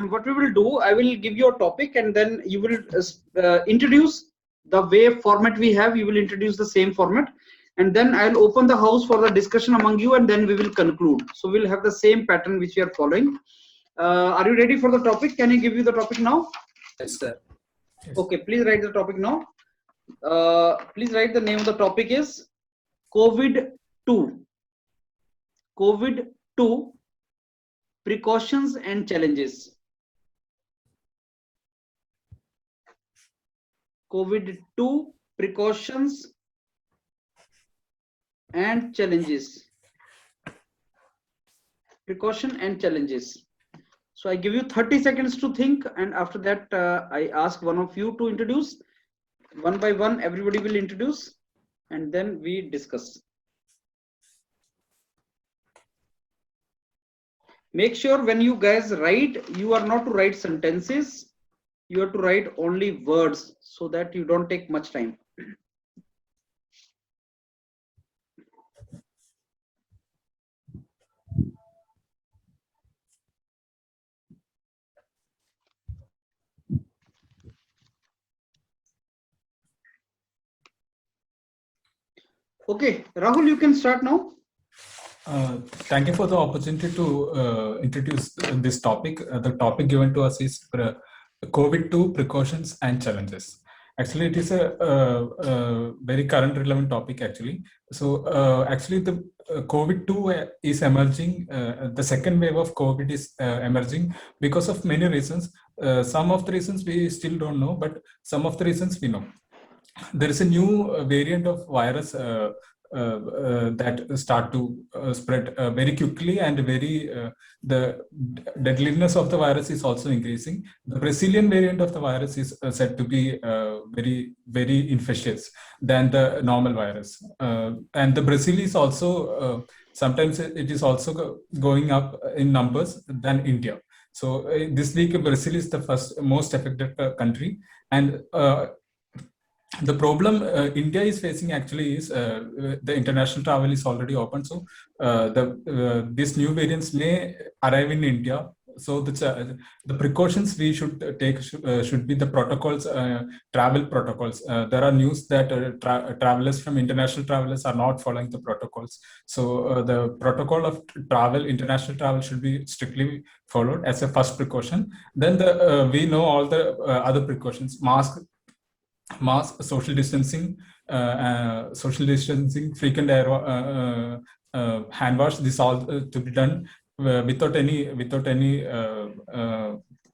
and what we will do, I will give you a topic and then you will introduce the way format we have. You will introduce the same format, and then I'll open the house for the discussion among you, and then we will conclude. So we'll have the same pattern which we are following. Are you ready for the topic? Can I give you the topic now? Yes, sir. Yes. Okay, please write the topic now. Please write the name of the topic is COVID-2. COVID-2 precautions and challenges. COVID-2 precautions and challenges. Precaution and challenges. So I give you 30 seconds to think, and after that I ask one of you to introduce. One by one, everybody will introduce, and then we discuss. Make sure when you guys write, you are not to write sentences. You have to write only words so that you don't take much time. Okay, Rahul, you can start now. Thank you for the opportunity to introduce this topic. The topic given to us is COVID-2 precautions and challenges. Actually, it is a very current relevant topic actually. So actually the COVID-2 is emerging, the second wave of COVID is emerging because of many reasons. Some of the reasons we still don't know, but some of the reasons we know. There is a new variant of virus that start to spread very quickly, and the deadliness of the virus is also increasing. The Brazilian variant of the virus is said to be very infectious than the normal virus, and the Brazil is also sometimes it is also going up in numbers than India. So this week Brazil is the most affected country, and the problem India is facing actually is the international travel is already open. So these new variants may arrive in India. So the precautions we should take should be the protocols, travel protocols. There are news that travelers from international travelers are not following the protocols. So the protocol of travel, international travel, should be strictly followed as a first precaution. Then we know all the other precautions: mask, social distancing, frequent hand wash. This all to be done without any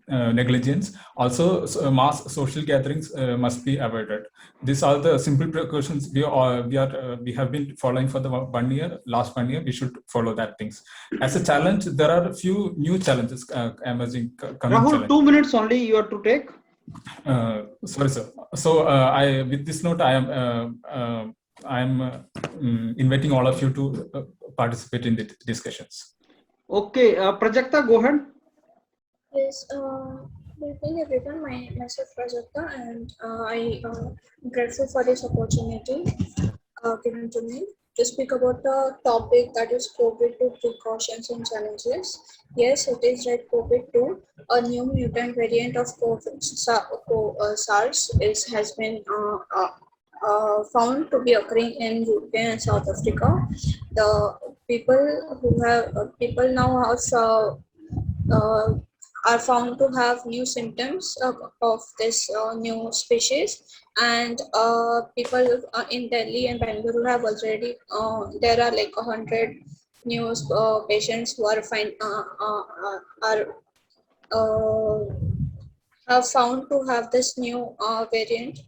negligence. Also, mass social gatherings must be avoided. These are the simple precautions we have been following for the last 1 year. We should follow that things. As a challenge, there are a few new challenges emerging. Rahul, 2 minutes only you have to take. Sorry, sir. So with this note, I am inviting all of you to participate in the discussions. Okay, Prajakta, go ahead. Yes, good evening everyone. Myself Prajakta, and I am grateful for this opportunity given to me to speak about the topic that is COVID-2 precautions and challenges. Yes, it is right. COVID-2, a new mutant variant of SARS, has been found to be occurring in UK and South Africa. The people now are found to have new symptoms of this new species, and people in Delhi and Bangalore have already there are like 100 new patients who are have found to have this new variant,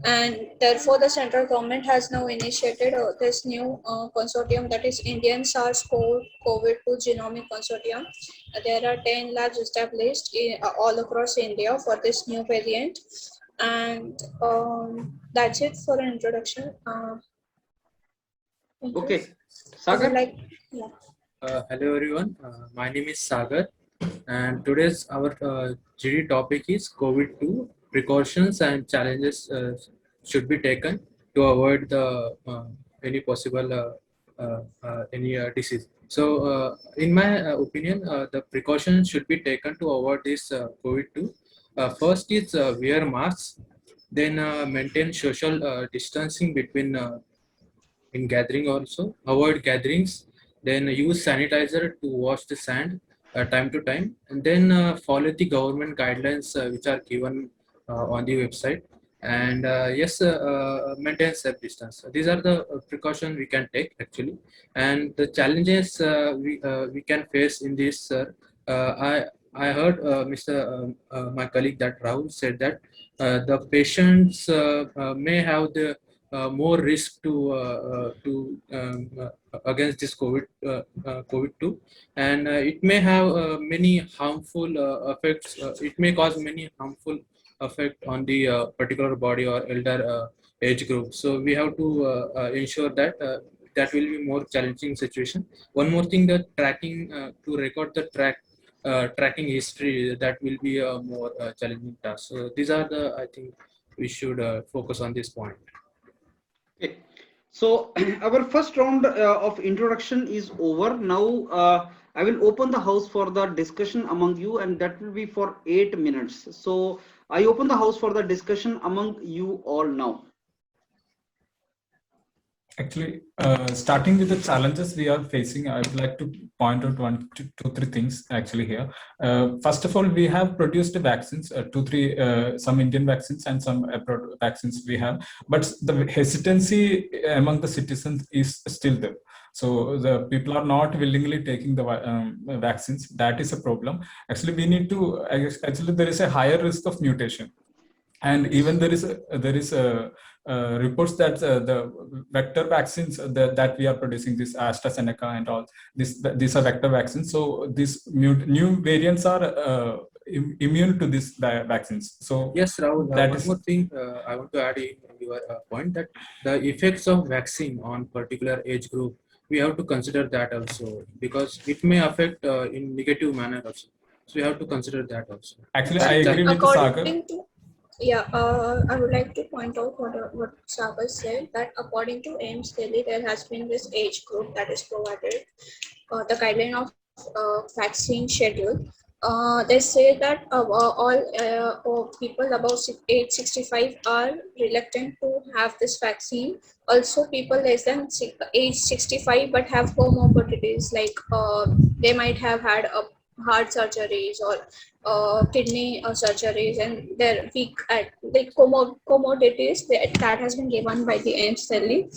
and therefore the central government has now initiated this new consortium, that is Indian SARS-CoV-2 Genomic Consortium. There are 10 labs established all across India for this new variant, and that's it for an introduction. Okay, Sagar. Hello everyone, my name is Sagar, and today's our GD topic is COVID-2 precautions and challenges should be taken to avoid the any possible any disease. So, in my opinion, the precautions should be taken to avoid this COVID-2. First is wear masks, then maintain social distancing between in gathering also, avoid gatherings, then use sanitizer to wash the sand time to time, and then follow the government guidelines which are given on the website. And yes, maintain safe distance. These are the precautions we can take actually, and the challenges we can face in this. I heard Mr. My colleague that Rahul said that the patients may have the more risk to against this COVID-2, and it may have many harmful effects. It may cause many harmful effect on the particular body or elder age group. So we have to ensure that that will be more challenging situation. One more thing, that tracking to record the tracking history, that will be a more challenging task. So these are the, I think we should focus on this point. Okay. So our first round of introduction is over. Now I will open the house for the discussion among you, and that will be for 8 minutes. So I open the house for the discussion among you all now. Actually, starting with the challenges we are facing, I would like to point out two, three things actually here. First of all, we have produced vaccines, some Indian vaccines and some abroad vaccines we have, but the hesitancy among the citizens is still there. So the people are not willingly taking the vaccines. That is a problem. Actually, we need to, actually there is a higher risk of mutation. And even there is a reports that the vector vaccines that we are producing, this AstraZeneca and all, these are vector vaccines. So these new variants are immune to these vaccines. So yes, Rahul, that one is more thing I want to add in your point, that the effects of vaccine on particular age group, we have to consider that also, because it may affect in negative manner also. So we have to consider that also. actually I agree with Sagar. According to, yeah, I would like to point out what Sagar said, that according to AIMS Delhi, there has been this age group that is provided, the guideline of vaccine schedule. They say that all people above age 65 are reluctant to have this vaccine. Also, people less than age 65 but have comorbidities, like they might have had a heart surgeries or kidney surgeries, and they're weak at the comorbidities that has been given by the AIMS Delhi.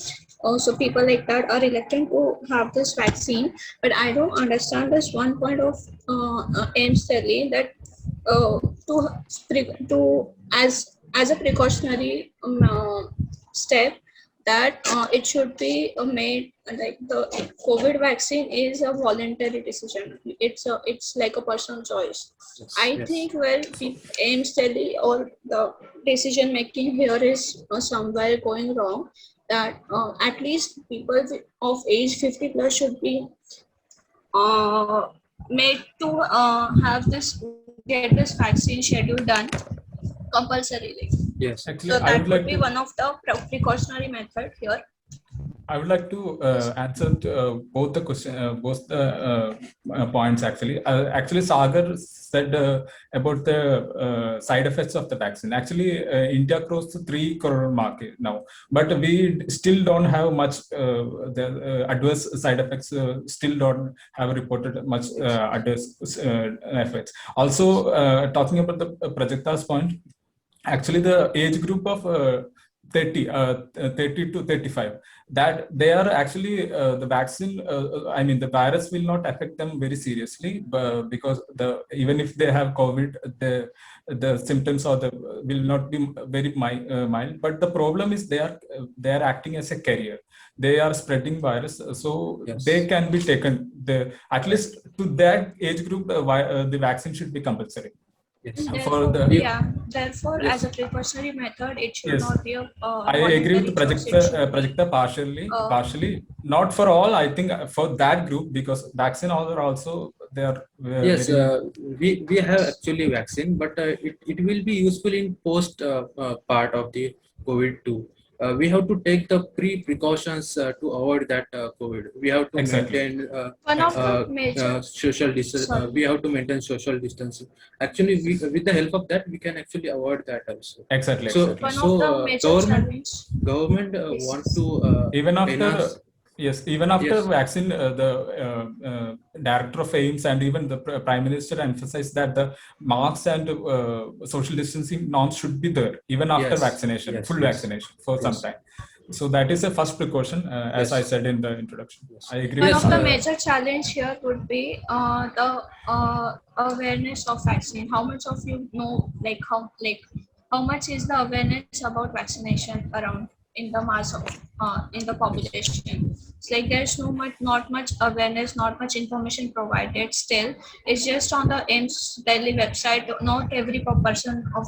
So people like that are reluctant to have this vaccine. But I don't understand this one point of AIMS Delhi, that to as a precautionary step, that it should be made like the COVID vaccine is a voluntary decision. It's like a personal choice. Yes, I yes. think where AIMS Delhi or the decision making here is somewhere going wrong. That at least people of age 50 plus should be made to get this vaccine schedule done compulsorily. Yes. Actually, So I that would would like be to one of the precautionary method here. I would like to answer to, both the question, both the points actually. Actually, Sagar said about the side effects of the vaccine. Actually, India crossed the 3 crore mark now, but we still don't have much. The adverse side effects still don't have reported much adverse effects. Also, talking about the Prajakta's point, actually the age group of 30 to 35, that they are actually the vaccine, I mean the virus will not affect them very seriously, because even if they have COVID, the symptoms or the will not be very mild, but the problem is they are acting as a carrier. They are spreading virus, so Yes. they can be taken. At least to that age group, the vaccine should be compulsory. Yes. Therefore, Yes. as a precautionary method, it should Yes. not be a I agree with Prajakta partially. Not for all, I think for that group, because vaccine are also they are Yes, very, we have actually vaccine, but it will be useful in post part of the COVID-2. we have to take the precautions to avoid that COVID. We have to Exactly. maintain One of the major, social distance. sorry. We have to maintain social distancing. Actually, with the help of that, we can actually avoid that also. Exactly. So, Exactly. One of the major government Yes. want to Even after enhance. yes, even after Yes. vaccine, the director of AIMS and even the prime minister emphasized that the masks and social distancing norms should be there even after Yes, vaccination, yes, full yes, vaccination for some yes. time. So that is a first precaution, as Yes. I said in the introduction. Yes. I agree One with of the major challenge here would be the awareness of vaccine. How much of you know, how much is the awareness about vaccination around in the mass of in the population? It's like there's not much awareness, not much information provided. Still, it's just on the AIMS Delhi website. Not every person of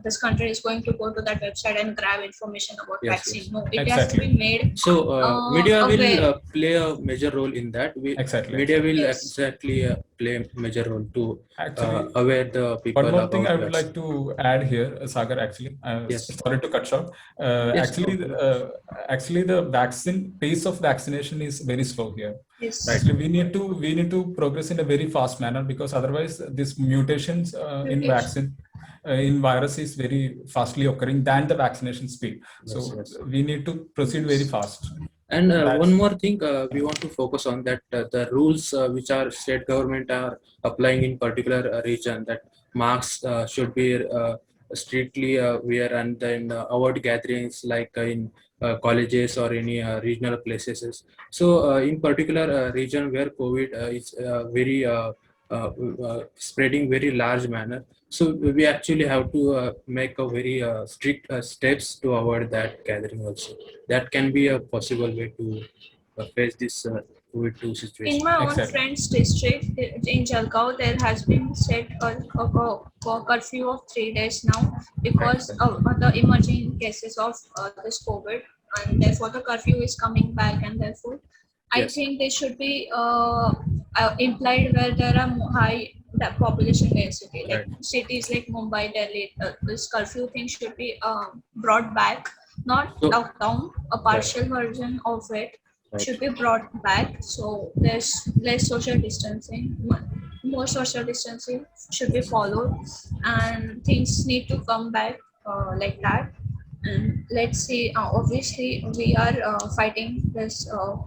this country is going to go to that website and grab information about Yes, vaccine. yes. No, it has to Exactly. be made. So media will aware. play a major role in that. Exactly. Media will Yes. exactly play a major role to Actually, aware the people one more about thing I would vaccine. like to add here, Sagar. Actually, Yes. sorry to cut short. Yes, Actually, no. actually, the vaccine pace of vaccination is very slow here. Yes. Actually, we need to progress in a very fast manner, because otherwise, these mutations in vaccine in virus is very fastly occurring than the vaccination speed. Yes, So yes. we need to proceed very fast. And That's- one more thing we want to focus on, that the rules which our state government are applying in particular region, that masks should be strictly wear, and then avoid gatherings like in colleges or any regional places. So in particular region where COVID is very spreading very large manner, so we actually have to make a very strict steps to avoid that gathering also. That can be a possible way to face this COVID-2 situation. In my own Exactly. friend's district in Jalgaon, there has been set a curfew of 3 days now because of the emerging cases of this COVID, and therefore the curfew is coming back, and therefore I Yes. think they should be implied where there are high population density, like Right. cities like Mumbai, Delhi. This curfew thing should be brought back, not So- lockdown. A partial version of it Right. should be brought back, so there's less social distancing. More social distancing should be followed, and things need to come back like that. And let's see, obviously we are fighting this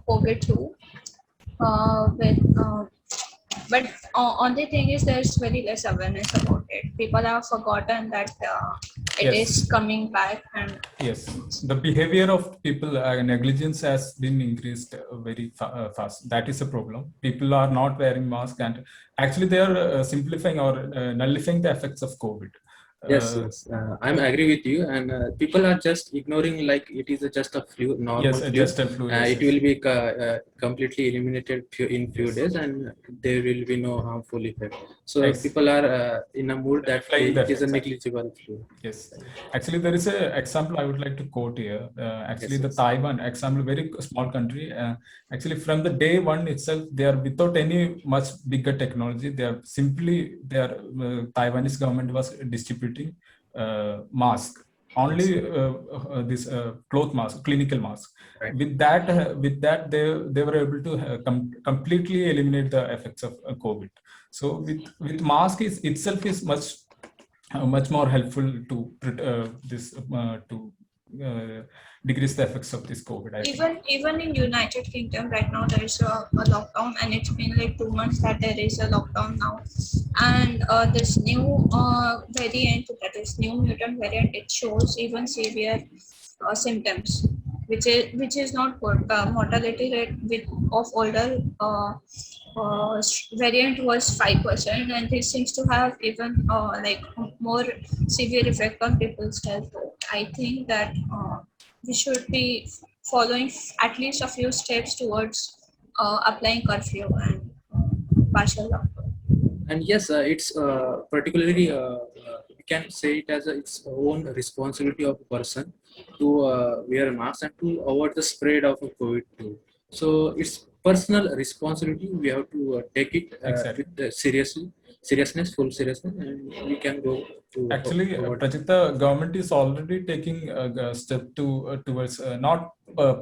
COVID too but only thing is there's very less awareness about it. People have forgotten that it Yes. is coming back, and Yes, the behavior of people, negligence has been increased very fast. That is a problem. People are not wearing masks, and actually they are simplifying or nullifying the effects of COVID. Yes, yes. I'm agree with you, and people are just ignoring like it is just a flu, normal Yes, flu. just a flu. Yes, It will be completely eliminated in few days, and there will be no harmful effect. So Yes. people are in a mood that Like it that, is a exactly. negligible flu. Yes, actually there is a example I would like to quote here. Actually, Yes, the yes. Taiwan example, very small country. Actually, from the day one itself, they are without any much bigger technology. They are simply Taiwanese government was distributing mask, only this cloth mask, clinical mask. Right. With that they were able to completely eliminate the effects of COVID. So with mask is itself is much more helpful to decrease the effects of this COVID. I think. even in United Kingdom right now there is a lockdown, and it's been like 2 months that there is a lockdown now. And this new variant, that is new mutant variant, it shows even severe symptoms, which is not good. Mortality rate of older variant was 5%, and this seems to have even like more severe effect on people's health. I think that we should be following at least a few steps towards applying curfew and partial lockdown. And yes, it's particularly we can say it as its own responsibility of a person to wear a mask and to avoid the spread of COVID-2. So it's personal responsibility. We have to take it Exactly. seriously. seriousness, full seriousness, and we can go to Actually, forward. Prajakta, government is already taking a step towards not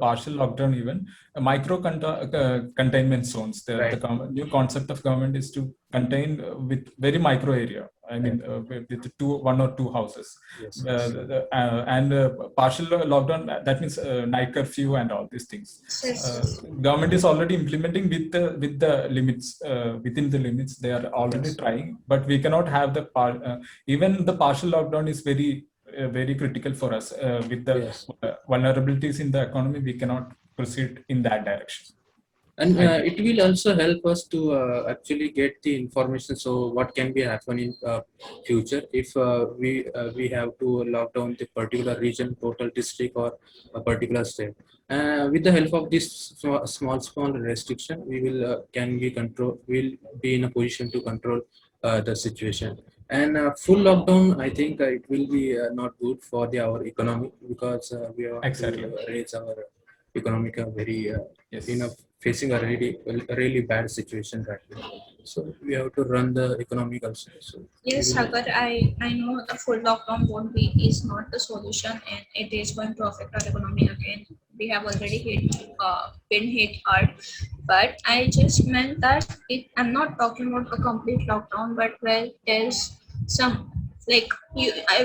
partial lockdown, even micro containment zones. The Right. new concept of government is to contain with very micro area. I mean, with one or two houses. Yes. And partial lockdown, that means night curfew and all these things. Yes. Government is already implementing with the limits, within the limits. They are already Yes. trying, but we cannot have the even the partial lockdown is very critical for us. With the Yes. vulnerabilities in the economy, we cannot proceed in that direction. And I think. it will also help us to actually get the information. So what can be happen in future if we have to lock down the particular region, total district, or a particular state. With the help of this small restriction, we will can be control. Will be in a position to control the situation. And full lockdown, I think it will be not good for our economy, because we have Exactly. to raise our economic very Yes. facing a really bad situation right now. So we have to run the economic also. So Yes, we will- Sagar, I know the full lockdown is not the solution, and it is going to affect our economy again. We have already been hit hard, but I just meant that I'm not talking about a complete lockdown, but where there's some, like,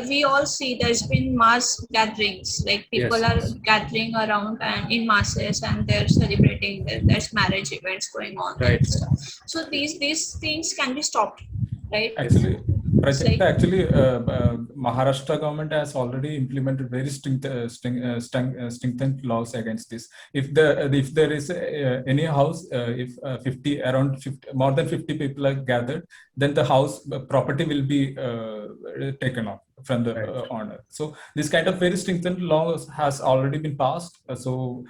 we all see there's been mass gatherings, like people Yes, are yes. gathering around and in masses, and they're celebrating. There's marriage events going on, Right, and stuff. So these things can be stopped, right? Actually, It's like, Maharashtra government has already implemented very stringent laws against this. If there is any house, if 50 around 50, more than 50 people are gathered, then the house property will be taken off from the Right. owner. So this kind of very stringent laws has already been passed. So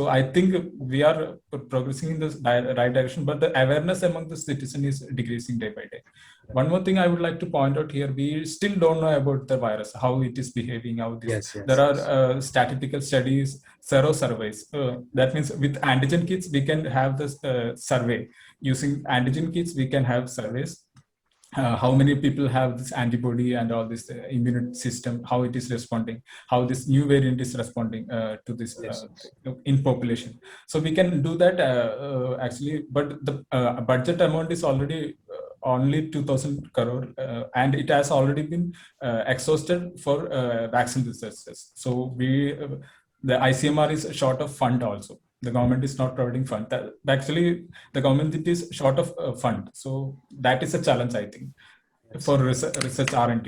I think we are progressing in the right direction, but the awareness among the citizen is decreasing day by day. One more thing I would like to point out here: we still don't know about the virus, how it is behaving, how this. Yes, yes. There are statistical studies, sero surveys. That means with antigen kits, we can have this survey. Using antigen kits, we can have surveys. How many people have this antibody and all this immune system, how it is responding, how this new variant is responding to this Yes. in population. So we can do that actually, but the budget amount is already only 2,000 crore, and it has already been exhausted for vaccine researches. So the ICMR is short of fund also. The government is not providing fund. Actually, the government is short of fund. So that is a challenge, I think, for research R&D.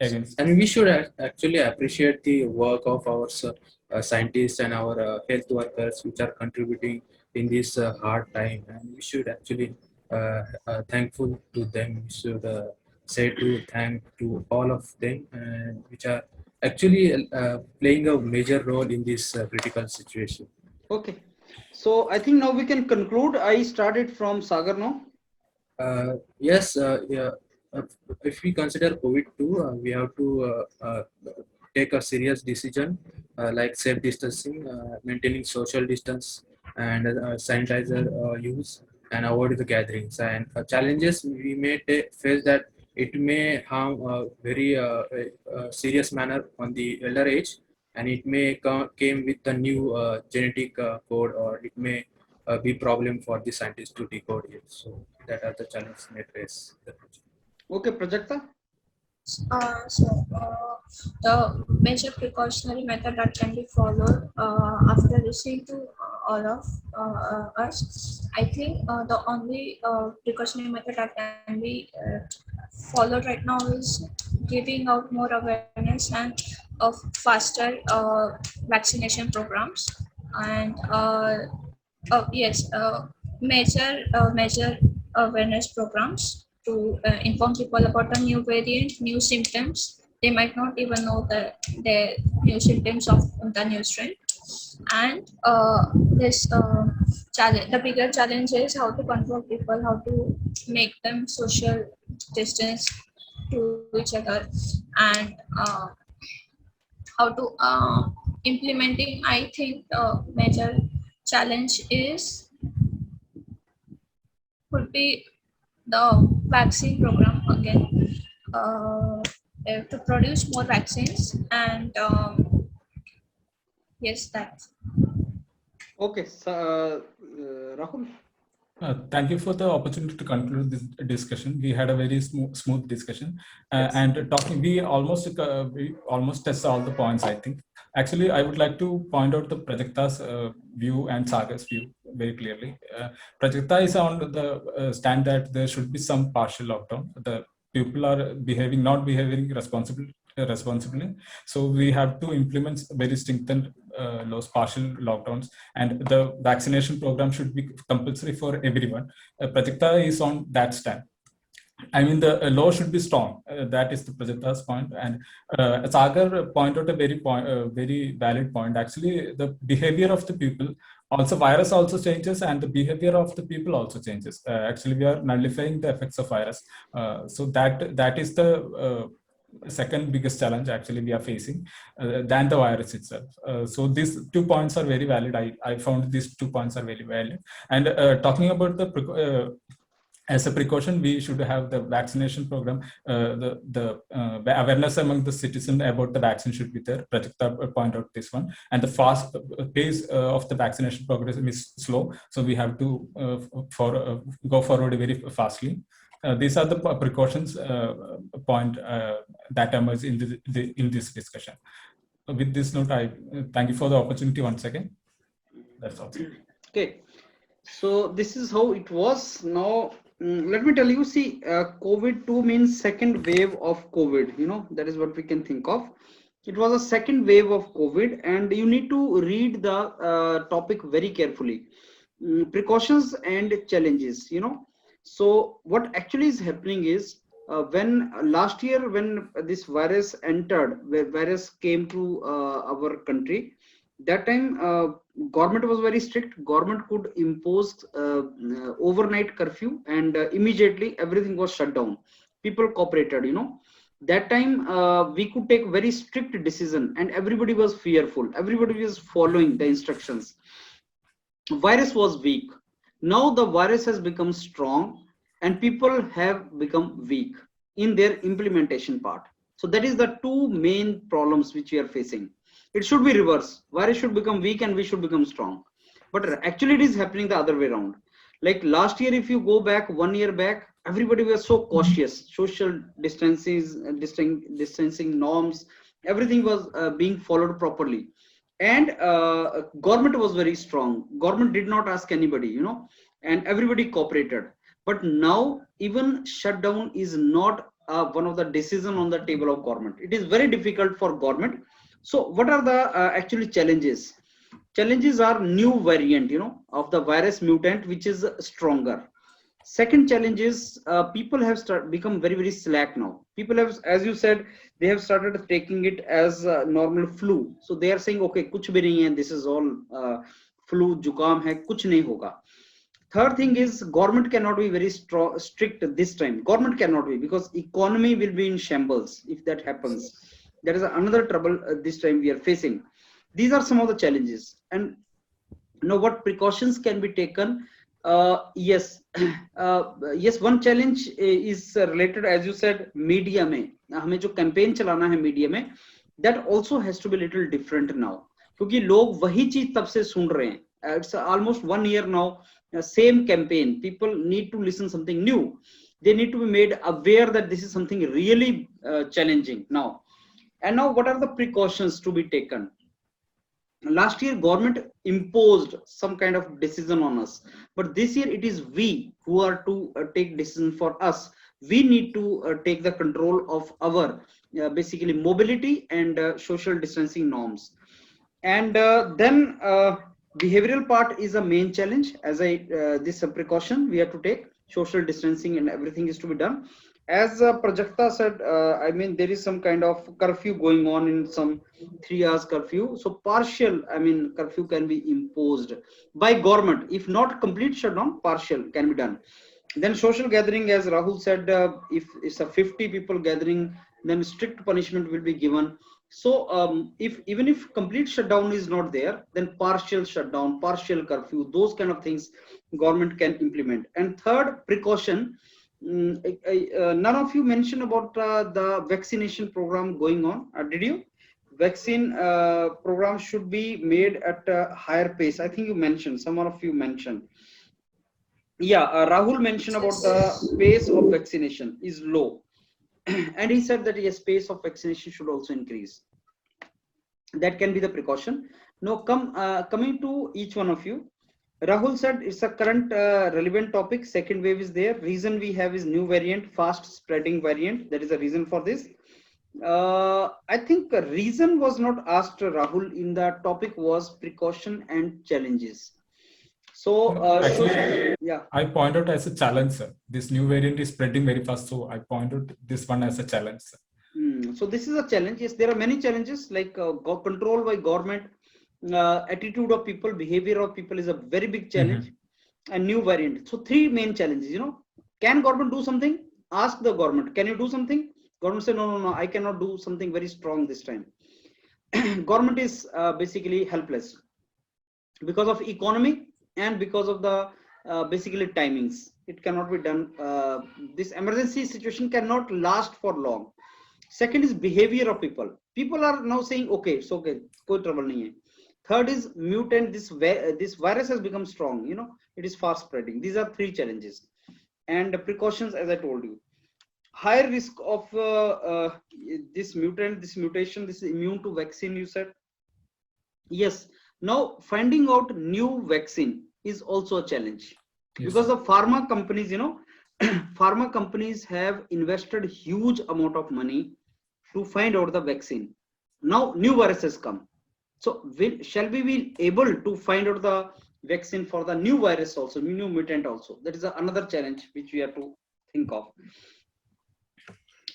Yes. And we should actually appreciate the work of our scientists and our health workers, which are contributing in this hard time. And we should actually thankful to them. We should say thank to all of them, which are actually playing a major role in this critical situation. Okay. So I think now we can conclude. I started from Sagar now. Yes, yeah. If we consider COVID-2, we have to take a serious decision like safe distancing, maintaining social distance, and sanitizer use, and avoid the gatherings. And challenges we may face that it may harm very serious manner on the elder age, and it may came with a new genetic code, or it may be problem for the scientists to decode it. So that are the challenges may face the project. Okay, Prajakta. The major precautionary method that can be followed after listening to all of us, I think the only precautionary method that can be followed right now is giving out more awareness and of faster vaccination programs, and yes, major awareness programs to inform people about the new variant, new symptoms. They might not even know the new symptoms of the new strain. And this challenge, the bigger challenge is how to control people, how to make them social distance to each other, and how to implementing. I think the major challenge could be the vaccine program again. To produce more vaccines and yes, that's Okay, so, Rahul. Thank you for the opportunity to conclude this discussion. We had a very smooth discussion, and talking. We almost touched all the points, I think. Actually, I would like to point out the Prajakta's view and Sagar's view very clearly. Prajakta is on the stand that there should be some partial lockdown. The people are not behaving responsibly. So we have to implement very strengthened laws, partial lockdowns, and the vaccination program should be compulsory for everyone. Prajakta is on that stand. I mean, the law should be strong. That is the Prajakta's point. And Sagar pointed out a very valid point. Actually, the behavior of the people, also virus also changes, and the behavior of the people also changes. Actually, we are nullifying the effects of virus. So that is the second biggest challenge actually we are facing than the virus itself. So these 2 points are very valid. I found these 2 points are very valid. And talking about the as a precaution, we should have the vaccination program. The awareness among the citizen about the vaccine should be there. Prajakta point out this one, and the fast pace of the vaccination program is slow, so we have to go forward very fastly. These are the precautions point that emerge in this discussion. With this note, I thank you for the opportunity once again. That's all. Okay, so this is how it was. Now, let me tell you, see, COVID-2 means second wave of COVID, that is what we can think of. It was a second wave of COVID, and you need to read the topic very carefully. Precautions and challenges, So what actually is happening is, when last year, when this virus came to our country, that time government was very strict. Government could impose overnight curfew, and immediately everything was shut down. People cooperated, that time we could take very strict decision, and everybody was fearful, everybody was following the instructions. Virus was weak. Now the virus has become strong, and people have become weak in their implementation part. So that is the two main problems which we are facing. It should be reverse. Virus should become weak and we should become strong. But actually it is happening the other way around. Like last year, if you go back 1 year back, everybody was so cautious. Social distancing norms, everything was being followed properly. And government was very strong. Government did not ask anybody, and everybody cooperated. But now even shutdown is not one of the decision on the table of government. It is very difficult for government. So what are the actually challenges? Challenges are new variant, of the virus mutant, which is stronger. Second challenge is people have become very, very slack now. People have, as you said, they have started taking it as normal flu. So they are saying, okay, kuch bhi nahi hai, this is all flu, jukam hai, kuch nahi hoga. Third thing is government cannot be very strict this time. Government cannot be, because economy will be in shambles if that happens. That is another trouble this time we are facing. These are some of the challenges. And what precautions can be taken? Yes, yes. One challenge is related, as you said, media में हमें जो campaign चलाना है media में, that also has to be a little different now. क्योंकि लोग वही चीज तब से सुन रहे हैं. It's almost 1 year now. Same campaign. People need to listen something new. They need to be made aware that this is something really challenging now. And now, what are the precautions to be taken? Last year government imposed some kind of decision on us, but this year it is we who are to take decision for us. We need to take the control of our basically mobility and social distancing norms. And then behavioral part is a main challenge. As this precaution we have to take, social distancing and everything is to be done. As Prajakta said, I mean, there is some kind of curfew going on in some 3 hours curfew. So partial, curfew can be imposed by government. If not complete shutdown, partial can be done. Then social gathering, as Rahul said, if it's a 50 people gathering, then strict punishment will be given. So even if complete shutdown is not there, then partial shutdown, partial curfew, those kind of things government can implement. And third precaution, None of you mentioned about the vaccination program going on. Did you? Vaccine program should be made at a higher pace. I think you mentioned, some of you mentioned. Yeah, Rahul mentioned about the pace of vaccination is low. And he said that yes, pace of vaccination should also increase. That can be the precaution. Now, coming to each one of you. Rahul said it's a current relevant topic. Second wave is there. Reason we have is new variant, fast spreading variant. That is the reason for this. I think a reason was not asked, Rahul. In the topic was precaution and challenges. So Actually, yeah, I point out as a challenge, sir. This new variant is spreading very fast, so I point out this one as a challenge, sir. So this is a challenge. Yes, there are many challenges like control by government, attitude of people, behavior of people is a very big challenge. And new variant. So three main challenges. Can government do something? Ask the government. Can you do something? Government say no. I cannot do something very strong this time. Government is basically helpless because of economy and because of the basically timings. It cannot be done. This emergency situation cannot last for long. Second is behavior of people. People are now saying, okay, it's okay, koi trouble nahi hai. Third is mutant. This virus has become strong. It is fast spreading. These are three challenges, and the precautions, as I told you, higher risk of this mutant, this mutation, this is immune to vaccine. You said yes. Now finding out new vaccine is also a challenge. Yes, because the pharma companies, pharma companies have invested huge amount of money to find out the vaccine. Now new virus has come. So shall we be able to find out the vaccine for the new virus also, new mutant also? That is another challenge which we have to think of.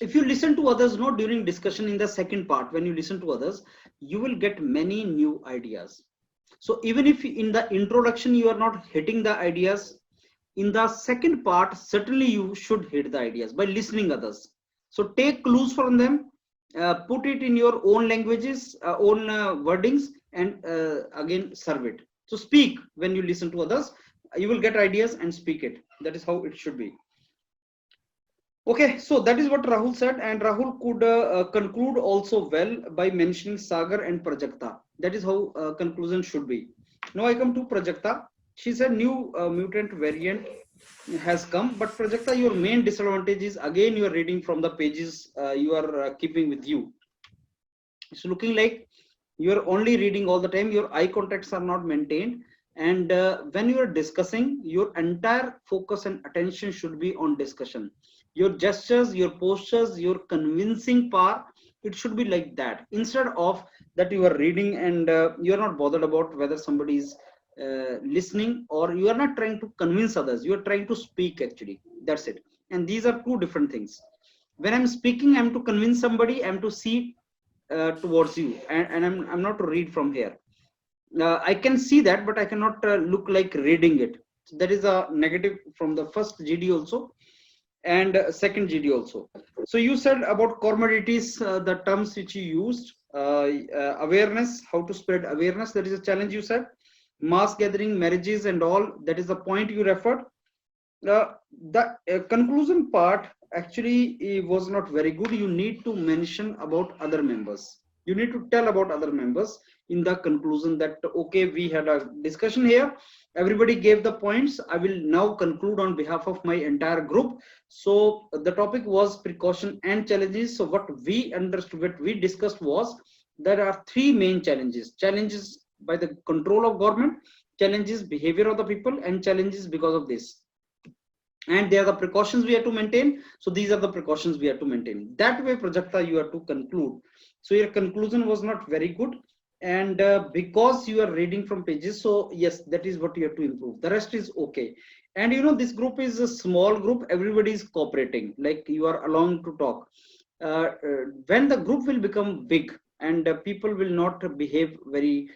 If you listen to others, during discussion in the second part, when you listen to others, you will get many new ideas. So even if in the introduction you are not hitting the ideas, in the second part, certainly you should hit the ideas by listening others. So take clues from them, put it in your own languages, own wordings, and again serve it. So speak when you listen to others, you will get ideas and speak it. That is how it should be. Okay, so that is what Rahul said, and Rahul could conclude also well by mentioning Sagar and Prajakta. That is how conclusion should be. Now I come to Prajakta. She said new mutant variant has come, but Prajakta, your main disadvantage is, again, you are reading from the pages you are keeping with you. It's looking like you are only reading all the time. Your eye contacts are not maintained. And when you are discussing, your entire focus and attention should be on discussion. Your gestures, your postures, your convincing power, it should be like that. Instead of that, you are reading and you are not bothered about whether somebody is listening, or you are not trying to convince others. You are trying to speak, actually. That's it. And these are two different things. When I'm speaking, I'm to convince somebody, I'm to see towards you, and I'm not to read from here. I can see that, but I cannot look like reading it. So that is a negative from the first GD also, and second GD also. So you said about comorbidities, the terms which you used, awareness, how to spread awareness, that is a challenge, you said. Mass gathering, marriages and all, that is the point you referred. The conclusion part actually was not very good. You need to mention about other members. You need to tell about other members in the conclusion that, okay, we had a discussion here. Everybody gave the points. I will now conclude on behalf of my entire group. So the topic was precaution and challenges. So what we understood, what we discussed was, there are three main challenges. Challenges by the control of government, challenges behavior of the people, and challenges because of this. And there are the precautions we have to maintain. So these are the precautions we have to maintain. That way, Prajakta, you have to conclude. So your conclusion was not very good. And because you are reading from pages, so yes, that is what you have to improve. The rest is okay. And this group is a small group. Everybody is cooperating, like you are allowing to talk. When the group will become big and people will not behave very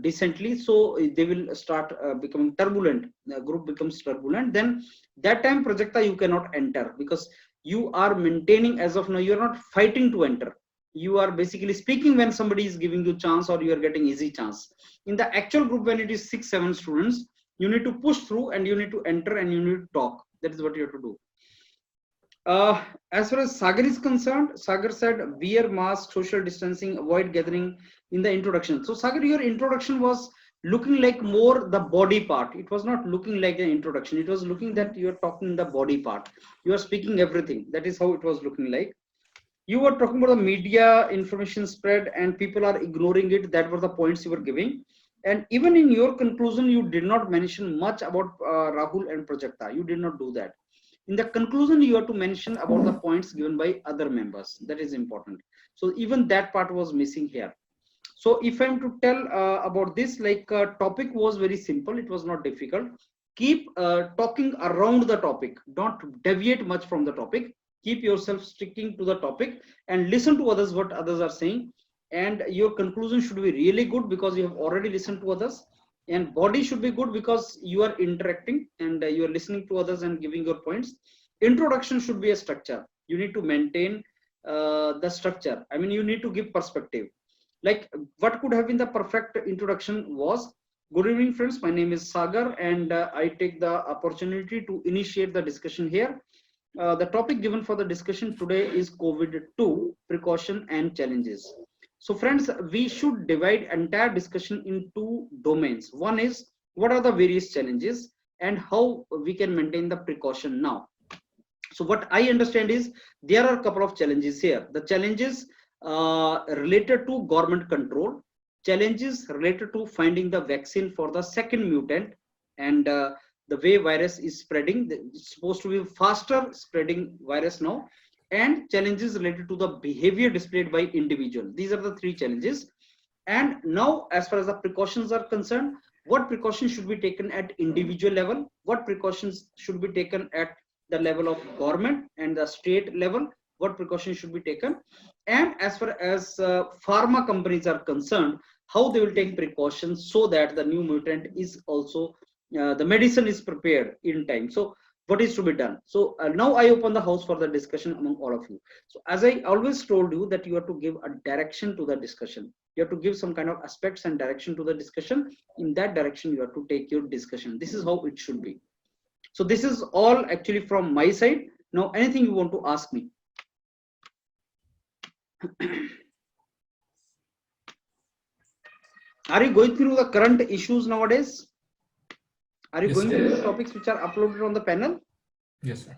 decently, so they will start becoming turbulent. The group becomes turbulent. Then that time, Prajakta, you cannot enter, because you are maintaining, as of now, you are not fighting to enter. You are basically speaking when somebody is giving you chance, or you are getting easy chance. In the actual group, when it is 6-7 students, you need to push through and you need to enter and you need to talk. That is what you have to do. As far as Sagar is concerned, Sagar said wear mask, social distancing, avoid gathering in the introduction. So Sagar, your introduction was looking like more the body part. It was not looking like an introduction. It was looking that you are talking the body part. You are speaking everything. That is how it was looking like. You were talking about the media information spread and people are ignoring it. That were the points you were giving. And even in your conclusion, you did not mention much about Rahul and Prajakta. You did not do that. In the conclusion, you have to mention about the points given by other members. That is important. So even that part was missing here. So if I'm to tell about this, like topic was very simple. It was not difficult. Keep talking around the topic. Don't deviate much from the topic. Keep yourself sticking to the topic and listen to others, what others are saying. And your conclusion should be really good because you have already listened to others. And body should be good because you are interacting and you are listening to others and giving your points. Introduction should be a structure. You need to maintain the structure. I mean, you need to give perspective. Like what could have been the perfect introduction was, good evening friends, my name is Sagar and I take the opportunity to initiate the discussion here. The topic given for the discussion today is COVID-2 precaution and challenges. So friends, we should divide entire discussion in two domains. One is what are the various challenges and how we can maintain the precaution now. So what I understand is there are a couple of challenges here. The challenges related to government control, challenges related to finding the vaccine for the second mutant, and the way virus is spreading. It's supposed to be faster spreading virus now, and challenges related to the behavior displayed by individual. These are the three challenges. And now as far as the precautions are concerned, what precautions should be taken at individual level, what precautions should be taken at the level of government and the state level, what precautions should be taken, and as far as pharma companies are concerned, how they will take precautions so that the new mutant is also the medicine is prepared in time. So what is to be done? So now I open the house for the discussion among all of you. So as I always told you that you have to give a direction to the discussion. You have to give some kind of aspects and direction to the discussion. In that direction, you have to take your discussion. This is how it should be. So this is all actually from my side. Now, anything you want to ask me? Are you going through the current issues nowadays? Are you Yes, going sir. through the topics which are uploaded on the panel? Yes, sir.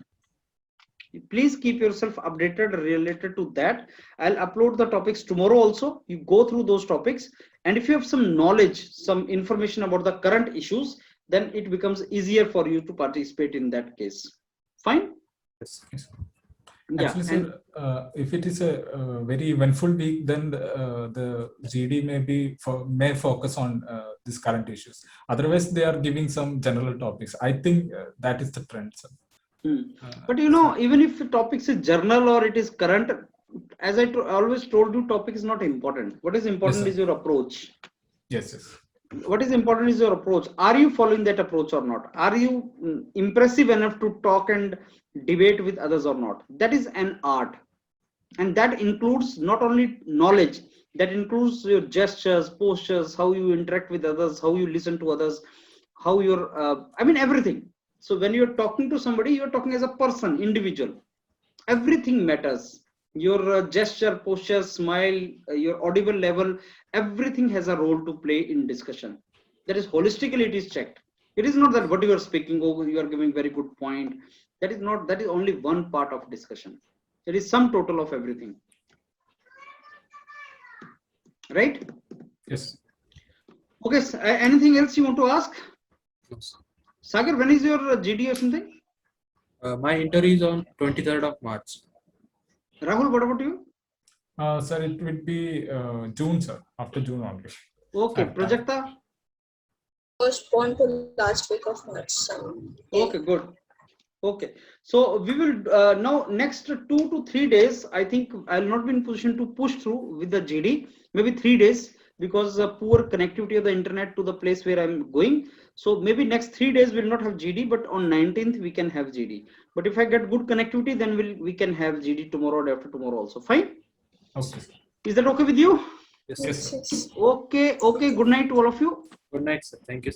Please keep yourself updated related to that. I'll upload the topics tomorrow also. You go through those topics, and if you have some knowledge, some information about the current issues, then it becomes easier for you to participate in that case. Fine? Yes. Yes. Yeah. Actually, And sir, if it is a very eventful week, then the GD may focus on these current issues. Otherwise, they are giving some general topics. I think that is the trend, sir. but you know, even if the topics is journal or it is current, as I always told you, topic is not important. What is important sir. is your approach. Yes, yes. What is important is your approach. Are you following that approach or not? Are you impressive enough to talk and debate with others or not? That is an art, and that includes not only knowledge, that includes your gestures, postures, how you interact with others, how you listen to others, how you're I mean everything. So when you're talking to somebody, you're talking as a person, individual. Everything matters. Your gesture, posture, smile, your audible level, everything has a role to play in discussion. That is holistically it is checked. It is not that what you are speaking over, you are giving very good point. That is not, that is only one part of discussion. It is sum total of everything. Right? Yes. Okay, so, anything else you want to ask? No, sir. Sagar, when is your GD or something? My interview is on 23rd of March. Rahul, what about you? Sir, it would be June, sir. After June only. Okay, At- Prajakta? Postponed to last week of March. So, Okay, good. Okay, so we will now next 2 to 3 days. I think I'll not be in position to push through with the GD. Maybe 3 days because poor connectivity of the internet to the place where I'm going. So maybe next 3 days we'll not have GD, but on 19th we can have GD. But if I get good connectivity, then we can have GD tomorrow or after tomorrow also. Fine. Okay. Sir. Is that okay with you? Yes, Yes, sir. sir. Okay. Okay. Good night to all of you. Good night, sir. Thank you.